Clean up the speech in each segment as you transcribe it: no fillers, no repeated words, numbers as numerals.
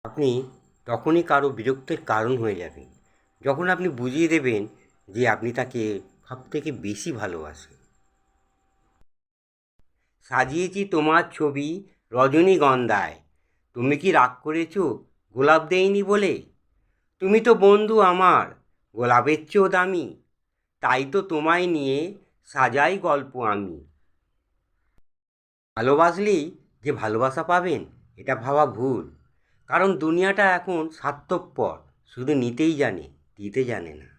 আপনি তখনই কারো বিরক্তের কারণ হয়ে যাবেন যখন আপনি বুঝিয়ে দেবেন যে আপনি তাকে সবথেকে বেশি ভালোবাসেন। সাজিয়েছি তোমার ছবি রজনীগন্ধায়, তুমি কি রাগ করেছো গোলাপ দেইনি বলে? তুমি তো বন্ধু আমার, গোলাপের চেয়েও দামি, তাই তো তোমায় নিয়ে সাজাই গল্প আমি। ভালোবাসলেই যে ভালোবাসা পাবেন এটা ভাবা ভুল, কারণ দুনিয়াটা এখন স্বার্থপর, শুধু নিতেই জানে, দিতে জানে না।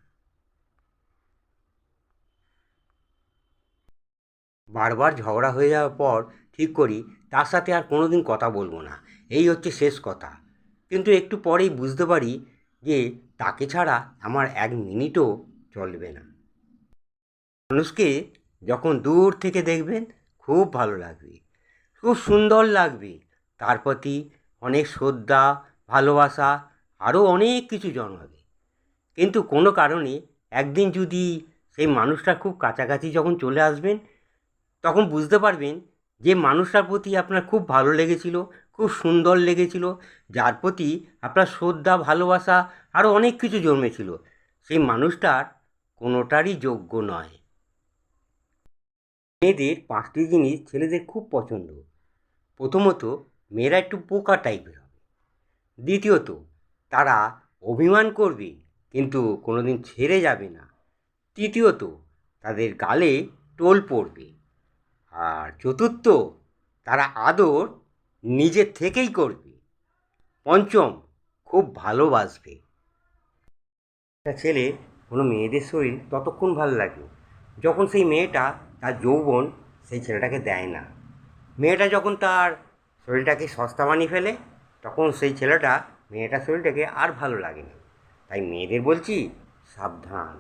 বারবার ঝগড়া হয়ে যাওয়ার পর ঠিক করি তার সাথে আর কোনো দিন কথা বলবো না, এই হচ্ছে শেষ কথা। কিন্তু একটু পরেই বুঝতে পারি যে তাকে ছাড়া আমার এক মিনিটও চলবে না। মানুষকে যখন দূর থেকে দেখবেন খুব ভালো লাগবে, খুব সুন্দর লাগবে, তার প্রতি অনেক শ্রদ্ধা, ভালোবাসা, আরও অনেক কিছু জন্মাবে। কিন্তু কোনো কারণে একদিন যদি সেই মানুষটা খুব কাছাকাছি যখন চলে আসবেন, তখন বুঝতে পারবেন যে মানুষটার প্রতি আপনার খুব ভালো লেগেছিল, খুব সুন্দর লেগেছিল, যার প্রতি আপনার শ্রদ্ধা, ভালোবাসা, আরও অনেক কিছু জন্মেছিল, সেই মানুষটার কোনোটারই যোগ্য নয়। মেয়েদের 5টি জিনিস ছেলেদের খুব পছন্দ। প্রথমত, মেয়েরা একটু বোকা টাইপের হবে। দ্বিতীয়ত, তারা অভিমান করবে কিন্তু কোনোদিন ছেড়ে যাবে না। তৃতীয়ত, তাদের গালে টোল পড়বে। আর চতুর্থ, তারা আদর নিজের থেকেই করবে। পঞ্চম, খুব ভালোবাসবে। একটা ছেলে কোনো মেয়েদের শরীর ততক্ষণ ভালো লাগে যখন সেই মেয়েটা তার যৌবন সেই ছেলেটাকে দেয় না। মেয়েটা যখন তার শরীরটাকে সস্তা বানিয়ে ফেলে, তখন সেই ছেলেটা মেয়েটার শরীরটাকে আর ভালো লাগে না। তাই মেয়েদের বলছি, সাবধান।